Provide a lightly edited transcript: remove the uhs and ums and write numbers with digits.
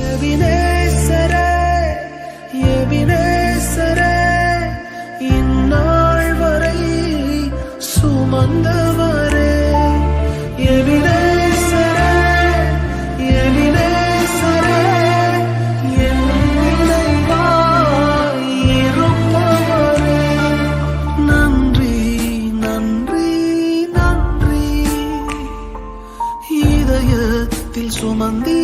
எபினேசரே எபினேசரே இந்நாள் வரை சுமந்தவரே எபினேசரே எபினேசரே என் நினைவாய் இருப்பவரே நன்றி நன்றி நன்றி இதயத்தில் சுமந்தீ